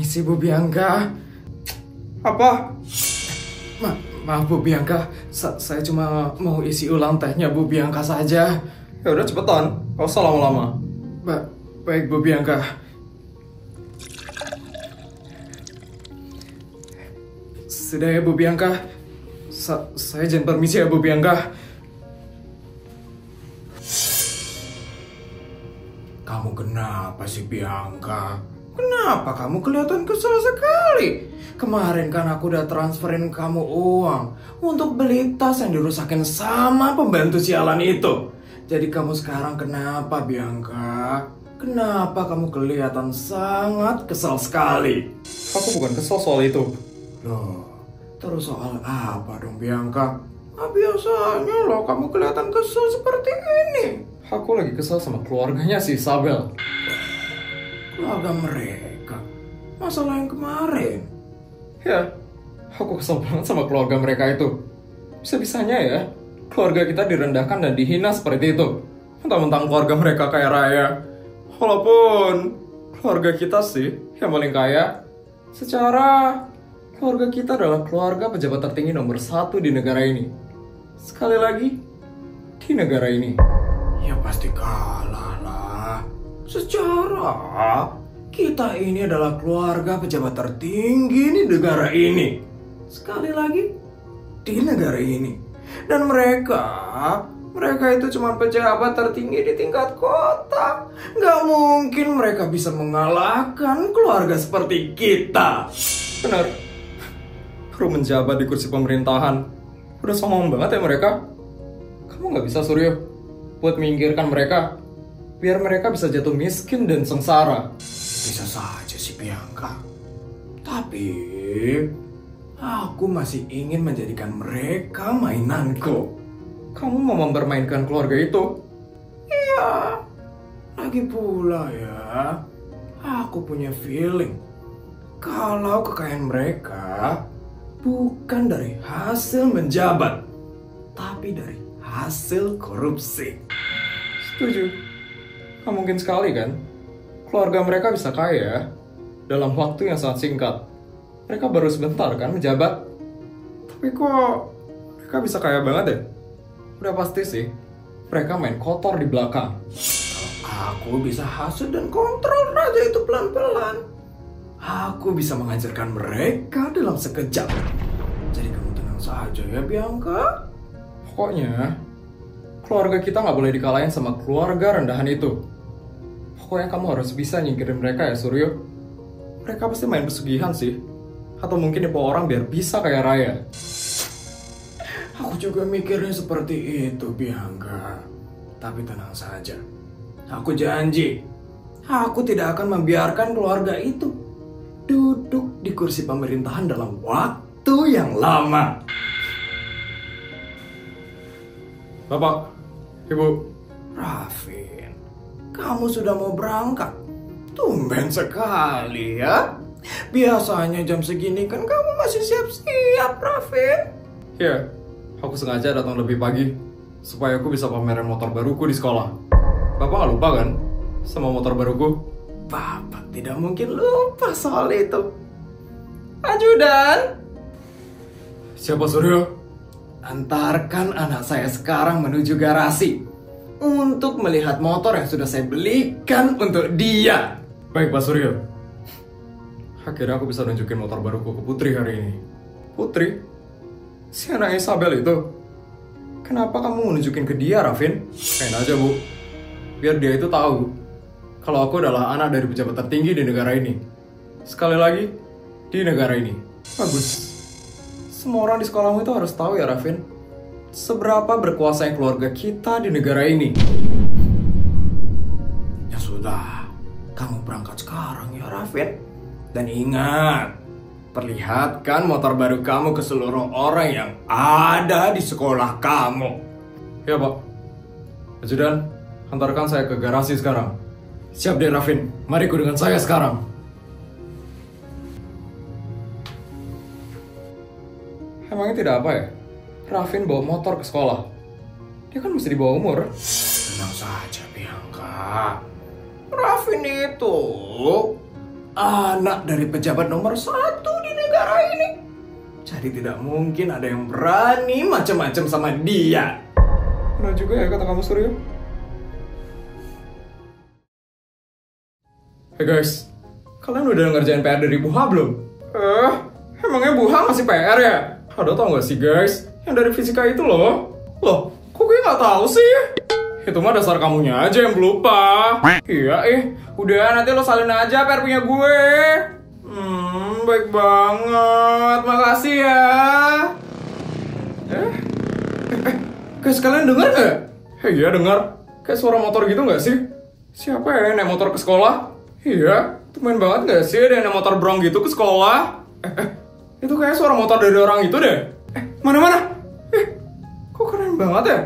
Permisi Bu Bianca. Apa? Maaf Bu Bianca, saya cuma mau isi ulang tehnya Bu Bianca saja. Ya udah cepetan, gak usah lama-lama. Baik Bu Bianca. Sudah ya Bu Bianca. Saya izin permisi ya Bu Bianca. Kamu kenapa sih Bianca? Kenapa kamu kelihatan kesel sekali? Kemarin kan aku udah transferin kamu uang untuk beli tas yang dirusakin sama pembantu sialan itu. Jadi kamu sekarang kenapa Bianca? Kenapa kamu kelihatan sangat kesal sekali? Aku bukan kesel soal itu. Loh, terus soal apa dong Bianca? Biasanya loh kamu kelihatan kesel seperti ini. Aku lagi kesel sama keluarganya si Isabel. Keluarga mereka? Masalah yang kemarin? Ya, aku kesel banget sama keluarga mereka itu. Bisa-bisanya ya, keluarga kita direndahkan dan dihina seperti itu. Mentang-mentang keluarga mereka kaya raya. Walaupun keluarga kita sih yang paling kaya. Secara keluarga kita adalah keluarga pejabat tertinggi nomor 1 di negara ini. Sekali lagi, di negara ini. Ya pasti kalah lah. Secara kita ini adalah keluarga pejabat tertinggi di negara ini. Sekali lagi, di negara ini. Dan mereka itu cuma pejabat tertinggi di tingkat kota. Nggak mungkin mereka bisa mengalahkan keluarga seperti kita. Benar. Baru menjabat di kursi pemerintahan. Udah sombong banget ya mereka. Kamu nggak bisa Suryo buat minggirkan mereka, biar mereka bisa jatuh miskin dan sengsara. Bisa saja sih Bianca. Tapi aku masih ingin menjadikan mereka mainanku. Kamu mau mempermainkan keluarga itu? Iya. Lagi pula ya, aku punya feeling kalau kekayaan mereka bukan dari hasil menjabat, tapi dari hasil korupsi. Setuju. Gak mungkin sekali kan keluarga mereka bisa kaya dalam waktu yang sangat singkat. Mereka baru sebentar kan menjabat. Tapi kok mereka bisa kaya banget ya? Udah pasti sih mereka main kotor di belakang. Kalau aku bisa hasut dan kontrol raja itu pelan-pelan, aku bisa menghancurkan mereka dalam sekejap. Jadi kamu tenang saja ya Bianca. Pokoknya keluarga kita nggak boleh dikalahin sama keluarga rendahan itu. Pokoknya kamu harus bisa nyingkirin mereka ya Suryo. Mereka pasti main pesugihan sih. Atau mungkin nipu orang biar bisa kaya raya. Aku juga mikirnya seperti itu Bianca. Tapi tenang saja. Aku janji, aku tidak akan membiarkan keluarga itu duduk di kursi pemerintahan dalam waktu yang lama. Bapak, Ibu. Raffin, kamu sudah mau berangkat? Tumben sekali ya. Biasanya jam segini kan kamu masih siap-siap, Raffin. Ya, aku sengaja datang lebih pagi supaya aku bisa pamerin motor baruku di sekolah. Bapak nggak lupa kan sama motor baruku? Bapak tidak mungkin lupa soal itu. Ajudan. Siapa Suryo? Antarkan anak saya sekarang menuju garasi untuk melihat motor yang sudah saya belikan untuk dia. Baik Pak Suryo. Akhirnya aku bisa nunjukin motor baruku ke Putri hari ini. Putri? Si anak Isabel itu? Kenapa kamu nunjukin ke dia, Raffin? Kain aja Bu. Biar dia itu tahu kalau aku adalah anak dari pejabat tertinggi di negara ini. Sekali lagi, di negara ini. Bagus. Semua orang di sekolahmu itu harus tahu ya, Raffin. Seberapa berkuasa keluarga kita di negara ini. Ya sudah, kamu berangkat sekarang ya, Raffin. Dan ingat, perlihatkan motor baru kamu ke seluruh orang yang ada di sekolah kamu. Ya, Pak. Ajudan, antarkan saya ke garasi sekarang. Siap deh, Raffin. Mari ikut dengan saya sekarang. Emangnya tidak apa ya? Raffin bawa motor ke sekolah. Dia kan mesti di bawah umur. Tenang saja, Bianca. Raffin itu anak dari pejabat nomor 1 di negara ini. Jadi tidak mungkin ada yang berani macam-macam sama dia. Benar juga ya kata kamu, Suryo. Hey guys, kalian udah ngerjain PR dari Buha belum? Emangnya Buha masih PR ya? Ada tau gak sih guys, yang dari fisika itu loh. Loh, kok gue gak tahu sih? Itu mah dasar kamunya aja yang lupa. Iya udah nanti lo salin aja PR punya gue. Baik banget, makasih ya. Guys, kalian dengar gak? Iya dengar, kayak suara motor gitu gak sih? Siapa ya yang naik motor ke sekolah? Iya, temen banget gak sih ada yang naik motor brong gitu ke sekolah? Itu kayak suara motor dari orang itu deh. Mana-mana? Kok keren banget ya?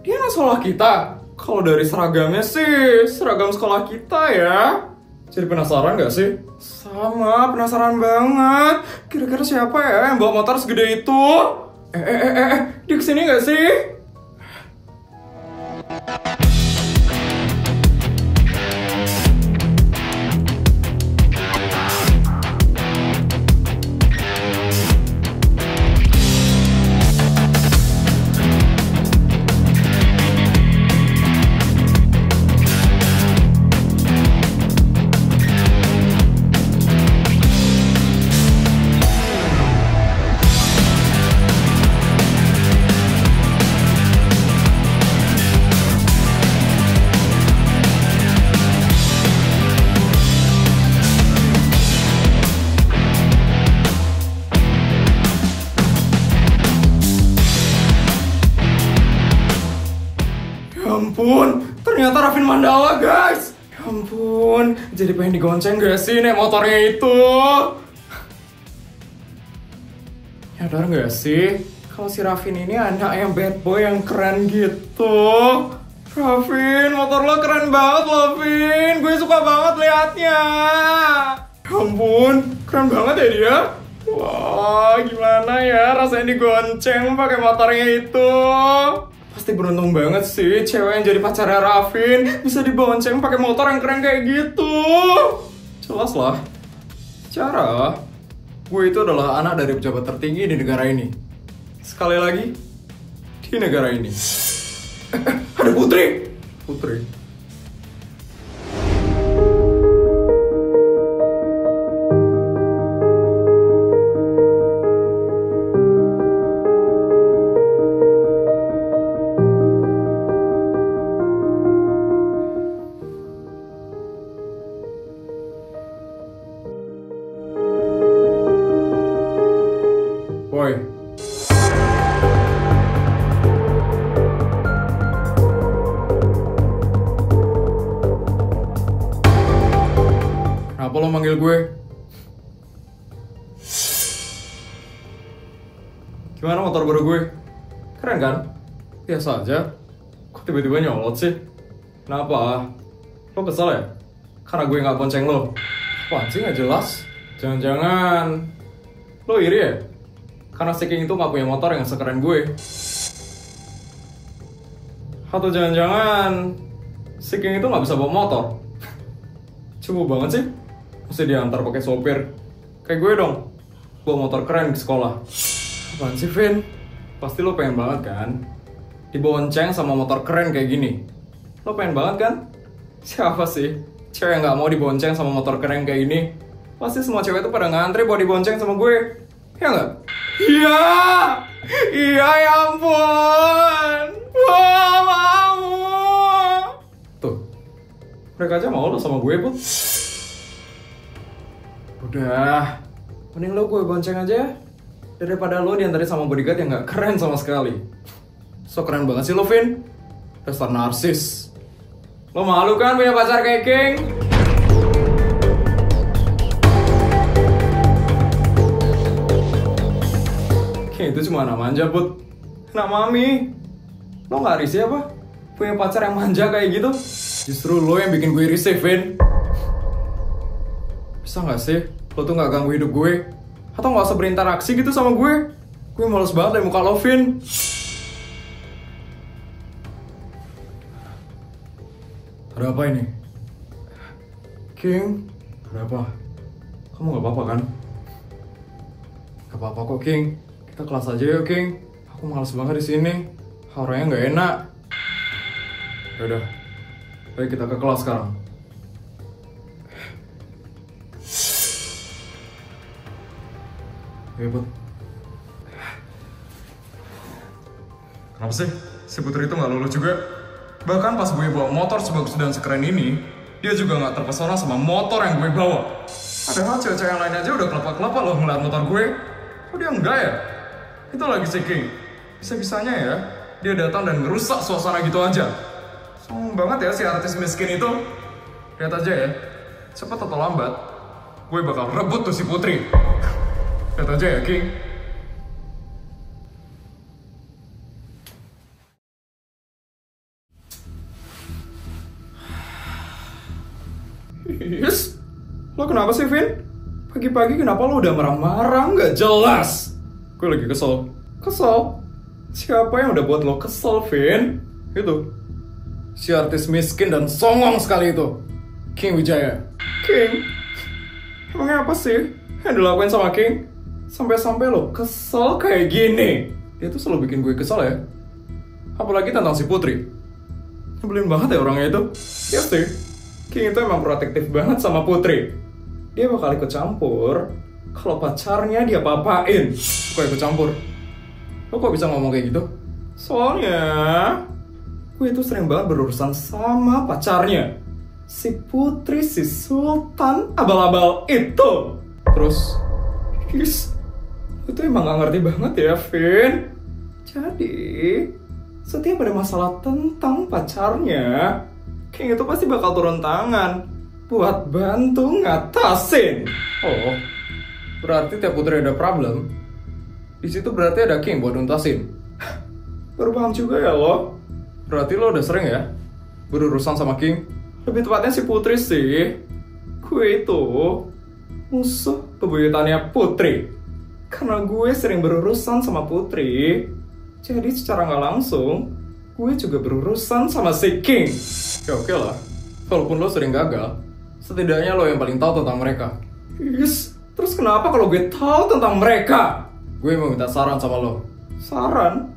Dia nggak sekolah kita. Kalau dari seragamnya sih, seragam sekolah kita ya. Jadi penasaran gak sih? Sama, penasaran banget. Kira-kira siapa ya yang bawa motor segede itu? Dia kesini gak sih? Ampun, ternyata Rafin Mandala guys. Ya ampun, jadi pengen digonceng gak sih nek motornya itu? Nyadar gak sih kalau si Rafin ini anak yang bad boy yang keren gitu? Rafin, motor lo keren banget loh Vin. Gue suka banget liatnya. Ya ampun, keren banget ya dia. Wah, gimana ya rasanya digonceng pakai motornya itu? Pasti beruntung banget sih cewek yang jadi pacarnya Rafin bisa dibonceng pakai motor yang keren kayak gitu. Jelas lah. Cara gue itu adalah anak dari pejabat tertinggi di negara ini. Sekali lagi, di negara ini. Ada Putri. Putri. Woi. Kenapa lo manggil gue? Gimana motor baru gue? Keren kan? Biasa aja. Kok tiba-tiba nyolot sih? Kenapa? Lo kesel ya? Karena gue gak bonceng lo? Apaan sih gak jelas? Jangan-jangan lo iri ya? Karena si King itu gak punya motor yang sekeren gue. Atau jangan-jangan si King itu gak bisa bawa motor. Coba banget sih. Mesti diantar pakai sopir. Kayak gue dong, bawa motor keren ke sekolah. Apaan sih Vin? Pasti lo pengen banget kan dibonceng sama motor keren kayak gini. Lo pengen banget kan? Siapa sih cewek yang gak mau dibonceng sama motor keren kayak gini? Pasti semua cewek itu pada ngantri buat dibonceng sama gue. Ya nggak? Iya! Iya ya ampun! Wah, mau! Tuh, mereka aja mau lo sama gue, Put. Udah, mending lo gue bonceng aja ya. Daripada lo diantarin sama bodyguard yang nggak keren sama sekali. So keren banget sih lo, Vin. Dasar narsis. Lo malu kan punya pacar kayak King? Itu cuma anak manja, Put. Anak mami. Lo gak risih apa? Punya pacar yang manja kayak gitu? Justru lo yang bikin gue risih, Vin. Bisa gak sih? Lo tuh gak ganggu hidup gue? Atau gak usah berinteraksi gitu sama gue? Gue males banget dari muka lo, Vin. Ada apa ini? King? Ada apa? Kamu gak apa-apa kan? Gak apa-apa kok, King. Kita kelas aja yuk, King. Aku malas banget di sini. Auranya nggak enak. Yaudah, ayo kita ke kelas sekarang. Ayo, Put. Kenapa sih? Si Putri itu nggak lulus juga? Bahkan pas gue bawa motor sebagus dan sekeren ini, dia juga nggak terpesona sama motor yang gue bawa. Padahal cewek-cewek yang lain aja udah kelapa-kelapa loh ngeliat motor gue. Kok dia enggak ya? Itu lagi si King. Bisa-bisanya ya, dia datang dan ngerusak suasana gitu aja. Sombong banget ya si artis miskin itu. Lihat aja ya, cepat atau lambat, gue bakal rebut tuh si Putri. Lihat aja ya, King. Yes, lo kenapa sih, Vin? Pagi-pagi kenapa lo udah marah-marah? Nggak jelas. Gue lagi kesel. Kesel? Siapa yang udah buat lo kesel, Vin? Itu si artis miskin dan songong sekali itu, King Wijaya. King? Emangnya apa sih yang dilakuin sama King? Sampai-sampai lo kesel kayak gini. Dia tuh selalu bikin gue kesel ya. Apalagi tentang si Putri. Nyebelin banget ya orangnya itu. Iya sih, King itu emang protektif banget sama Putri. Dia bakal ikut campur kalau pacarnya dia papain. Kok ikut campur? Lo kok bisa ngomong kayak gitu? Soalnya gue itu sering banget berurusan sama pacarnya, si Putri, si Sultan abal-abal itu. Terus itu emang gak ngerti banget ya, Vin. Jadi setiap ada masalah tentang pacarnya, King itu pasti bakal turun tangan buat bantu ngatasin. Oh, berarti tiap Putri ada problem, di situ berarti ada King buat nuntasin. Baru paham juga ya lo. Berarti lo udah sering ya berurusan sama King? Lebih tepatnya si Putri sih. Gue itu musuh bebuyutannya Putri. Karena gue sering berurusan sama Putri, jadi secara nggak langsung gue juga berurusan sama si King. Ya oke lah, walaupun lo sering gagal, setidaknya lo yang paling tahu tentang mereka. Yes, terus kenapa kalau gue tahu tentang mereka? Gue mau minta saran sama lo. Saran?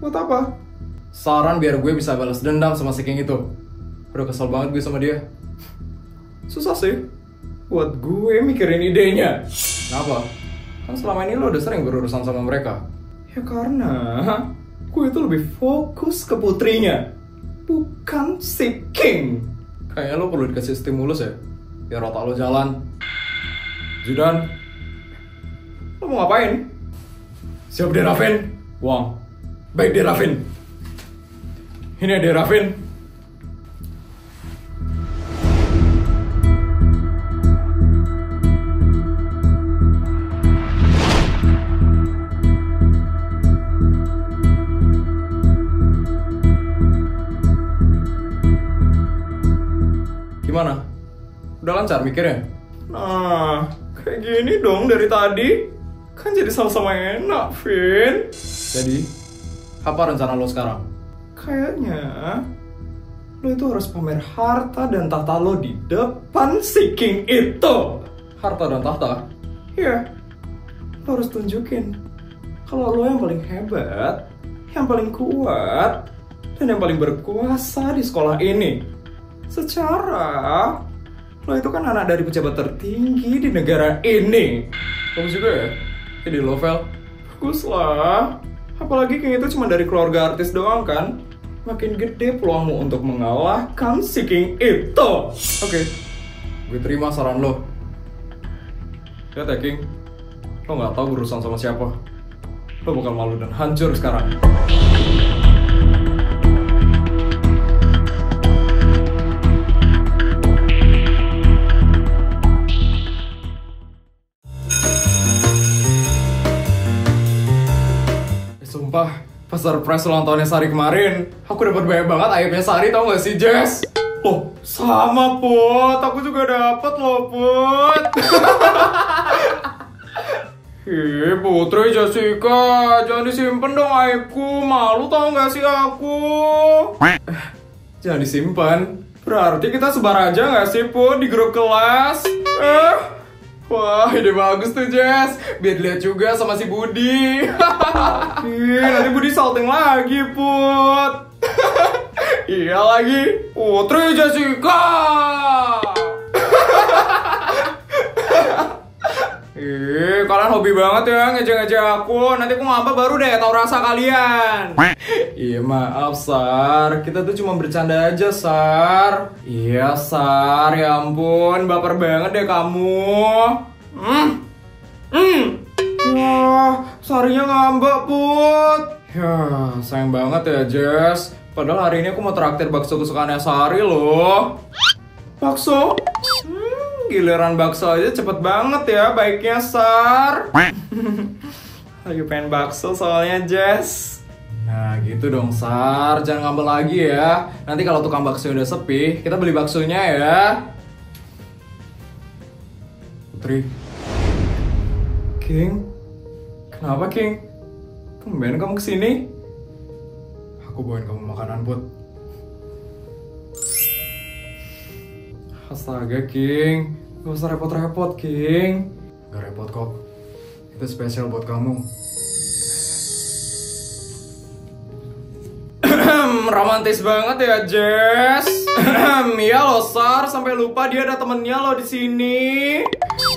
Buat apa? Saran biar gue bisa balas dendam sama si King itu. Udah kesel banget gue sama dia. Susah sih buat gue mikirin idenya. Kenapa? Kan selama ini lo udah sering berurusan sama mereka. Ya karena gue itu lebih fokus ke Putrinya, bukan si King. Kayaknya lo perlu dikasih stimulus ya, biar otak lo jalan. Judan, lo mau ngapain? Siap deh, Raffin. Wah, baik deh, Raffin. Ini ada Raffin. Gimana? Udah lancar mikirnya? Nah, kayak gini dong dari tadi. Kan jadi sama-sama enak, Vin. Jadi, apa rencana lo sekarang? Kayaknya lo itu harus pamer harta dan tahta lo di depan si King itu. Harta dan tahta? Iya. Lo harus tunjukin kalau lo yang paling hebat, yang paling kuat, dan yang paling berkuasa di sekolah ini. Secara lo itu kan anak dari pejabat tertinggi di negara ini. Bagus juga ya jadi Lovel. Bagus lah. Apalagi King itu cuma dari keluarga artis doang kan. Makin gede peluangmu untuk mengalahkan si King itu. Oke, gue terima saran lo. Lihat ya King, lo gak tahu berurusan sama siapa. Lo bakal malu dan hancur sekarang. Sumpah, pas surprise ulang tahunnya Sari kemarin, aku dapat banyak banget ayamnya Sari, tau gak sih, Jess? Oh, sama, Put. Aku juga dapat loh, Put. Ih, Putri, Jessica, jangan disimpan dong aibku. Malu tau gak sih aku? Jangan disimpan. Berarti kita sebar aja gak sih, Put, di grup kelas? Wah, ide bagus tuh, Jess. Biar dilihat juga sama si Budi. Ih, nanti Budi salting lagi, Put. Iya lagi. Putri Jessica. Ih, kalian hobi banget ya ngejek-ngejek aku. Nanti aku ngambek baru deh tahu rasa kalian. Iya maaf Sar, kita tuh cuma bercanda aja Sar. Iya Sar, ya ampun, baper banget deh kamu. Wah, Sarinya ngambek Put. Ya, sayang banget ya Jess. Padahal hari ini aku mau traktir bakso kesukaannya Sari loh. Bakso? Giliran bakso aja cepet banget ya baiknya Sar. Lagi pengen bakso soalnya Jess. Nah gitu dong Sar, jangan ngambek lagi ya. Nanti kalau tukang bakso udah sepi, kita beli baksonya ya. Putri. King? Kenapa King? Tumben kamu kesini? Aku bawain kamu makanan Put. Astaga King, gak usah repot-repot King. Gak repot kok, itu spesial buat kamu. Romantis banget ya Jess. Iya loh Sar, sampai lupa dia ada temennya loh di sini.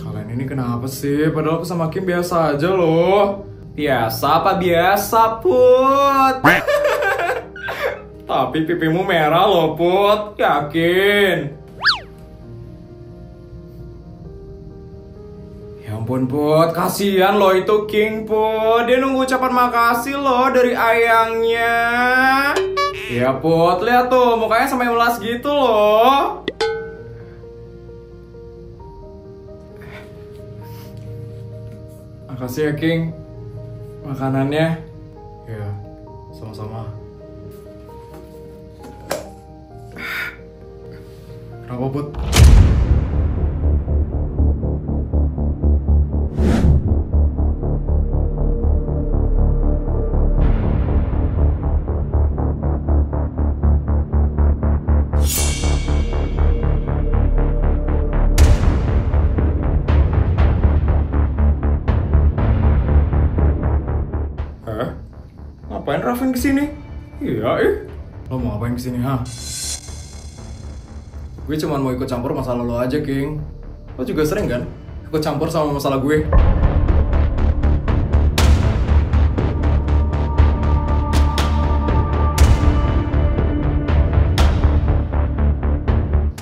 Kalian ini kenapa sih? Padahal aku sama Kim biasa aja loh. Biasa apa biasa Put? Tapi pipimu merah loh Put, yakin? Ya ampun Put, kasihan loh itu King Put. Dia nunggu ucapan makasih loh dari ayangnya. Ya Put, lihat tuh mukanya sampai melas gitu loh. Makasih ya King makanannya. Ya, sama-sama. Kenapa Put? Ngapain Raven kesini? Iya, lo mau ngapain kesini, ha? Gue cuma mau ikut campur masalah lo aja, King. Lo juga sering kan ikut campur sama masalah gue?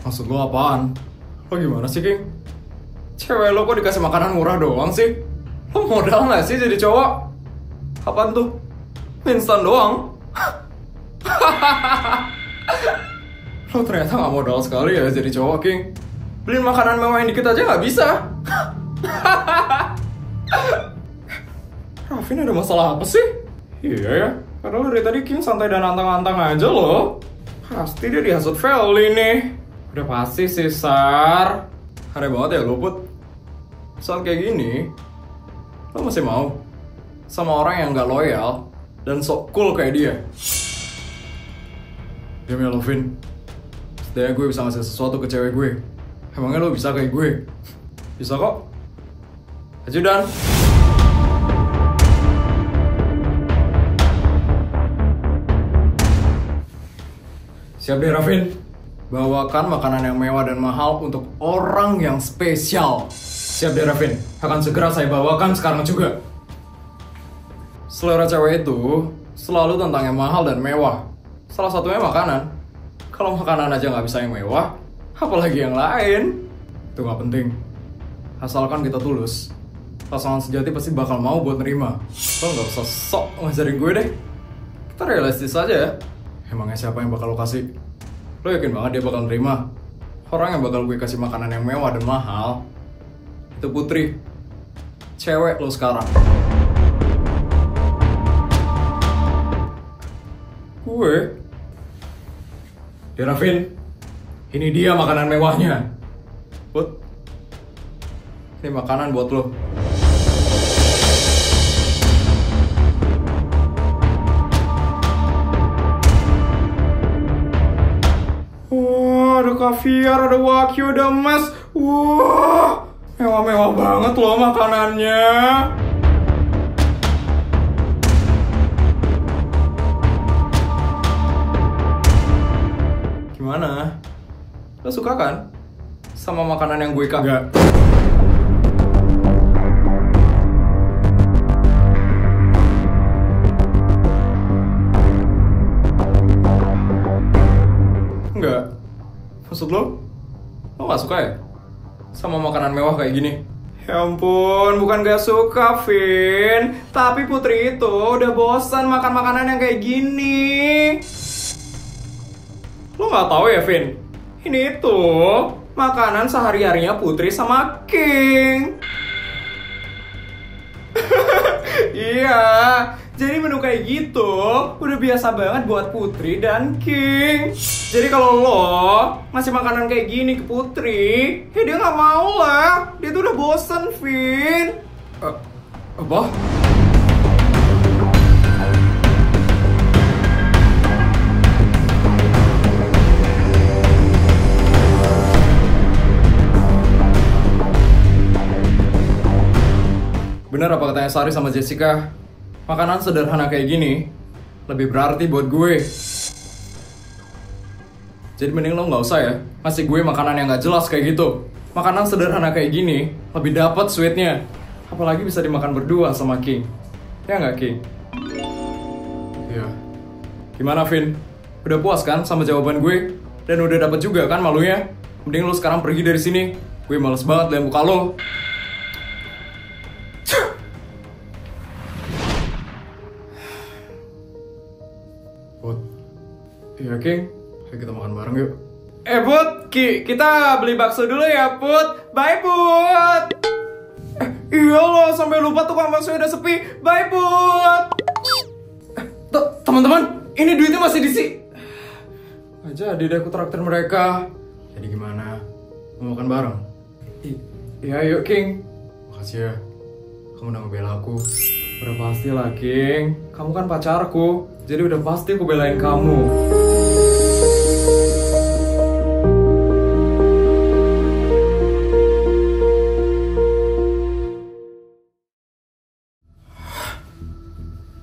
Maksud lo apaan? Lo gimana sih, King? Cewek lo kok dikasih makanan murah doang sih? Lo modal nggak sih jadi cowok? Apaan tuh? Instan doang? Lo ternyata gak modal sekali ya jadi cowok, King. Beliin makanan mewah yang dikit aja gak bisa. Raffin ada masalah apa sih? Iya ya, padahal dari tadi King santai dan antang-antang aja loh. Pasti dia dihasut Feli nih. Udah pasti sih, Sar. Aneh banget ya lo, Put. Saat kayak gini, lo masih mau sama orang yang gak loyal dan sok cool kayak dia. Diam ya Lovin. Setidaknya gue bisa ngasih sesuatu ke cewek gue. Emangnya lo bisa kayak gue? Bisa kok. Ajudan. Siap deh Raffin. Bawakan makanan yang mewah dan mahal untuk orang yang spesial. Siap deh Raffin. Akan segera saya bawakan sekarang juga. Selera cewek itu selalu tentang yang mahal dan mewah. Salah satunya makanan. Kalau makanan aja nggak bisa yang mewah, apalagi yang lain. Itu nggak penting. Asalkan kita tulus, pasangan sejati pasti bakal mau buat nerima. Lo nggak usah sok ngajarin gue deh. Kita realistis aja ya. Emangnya siapa yang bakal lo kasih? Lo yakin banget dia bakal nerima? Orang yang bakal gue kasih makanan yang mewah dan mahal itu Putri, cewek lo sekarang. Gue? Ya Raffin, ini dia makanan mewahnya. Put, ini makanan buat lo. Wah, ada kaviar, ada wagyu, ada emas. Wah, Mewah-mewah banget loh makanannya. Gimana? Lo suka kan? Sama makanan yang gue kagak? Enggak. Maksud lo? Lo gak suka ya? Sama makanan mewah kayak gini? Ya ampun, bukan gak suka, Vin. Tapi Putri itu udah bosan makan makanan yang kayak gini. Lo gak tahu ya, Vin? Ini itu makanan sehari-harinya Putri sama King. Iya, jadi menu kayak gitu udah biasa banget buat Putri dan King. Jadi kalau lo ngasih makanan kayak gini ke Putri, ya dia nggak mau lah. Dia tuh udah bosen, Vin. Apa? Bener apa katanya Sari sama Jessica? Makanan sederhana kayak gini lebih berarti buat gue. Jadi mending lo nggak usah ya ngasih gue makanan yang nggak jelas kayak gitu. Makanan sederhana kayak gini lebih dapat sweetnya. Apalagi bisa dimakan berdua sama King. Ya nggak, King? Iya. Gimana, Vin? Udah puas kan sama jawaban gue? Dan udah dapet juga kan malunya? Mending lo sekarang pergi dari sini. Gue males banget liat muka lo. Put, iya King, ayo kita makan bareng yuk. Put, kita beli bakso dulu ya Put. Bye Put. Iya loh, sampai lupa tukang bakso udah sepi. Bye Put. Teman-teman, ini duitnya masih di sini. Jadi deh aku traktir mereka. Jadi gimana? Mau makan bareng? Iya yuk King. Makasih ya, kamu udah ngebela aku. Udah pasti lah King, kamu kan pacarku. Jadi udah pasti aku belain kamu.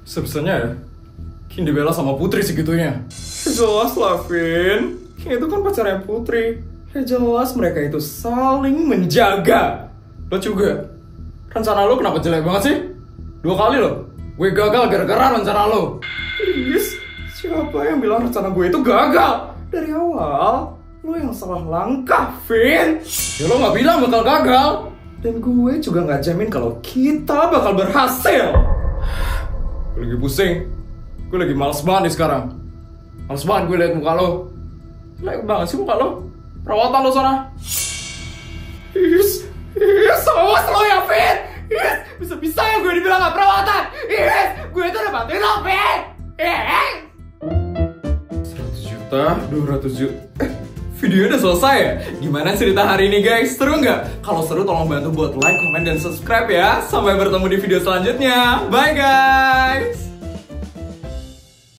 Sebesarnya ya, King dibela sama Putri segitunya. Jelas lah Vin, King itu kan pacarnya Putri. Ya jelas mereka itu saling menjaga. Lo juga, rencana lo kenapa jelek banget sih? 2 kali lo, gue gagal gara-gara rencana lo. Yes, siapa yang bilang rencana gue itu gagal? Dari awal, lo yang salah langkah, Vin. Ya lo gak bilang bakal gagal. Dan gue juga gak jamin kalau kita bakal berhasil. Gue lagi pusing. Gue lagi males banget nih sekarang. Males banget gue liat muka lo. Jelek banget sih muka lo. Perawatan lo sana. Yes, awas lo ya, Vin. Yes, bisa-bisa ya gue dibilang gak perawatan. Yes, gue itu udah bantuin lo, Vin. 100 juta, 200 juta. Videonya udah selesai ya? Gimana cerita hari ini guys? Seru nggak? Kalau seru tolong bantu buat like, comment, dan subscribe ya. Sampai bertemu di video selanjutnya. Bye guys!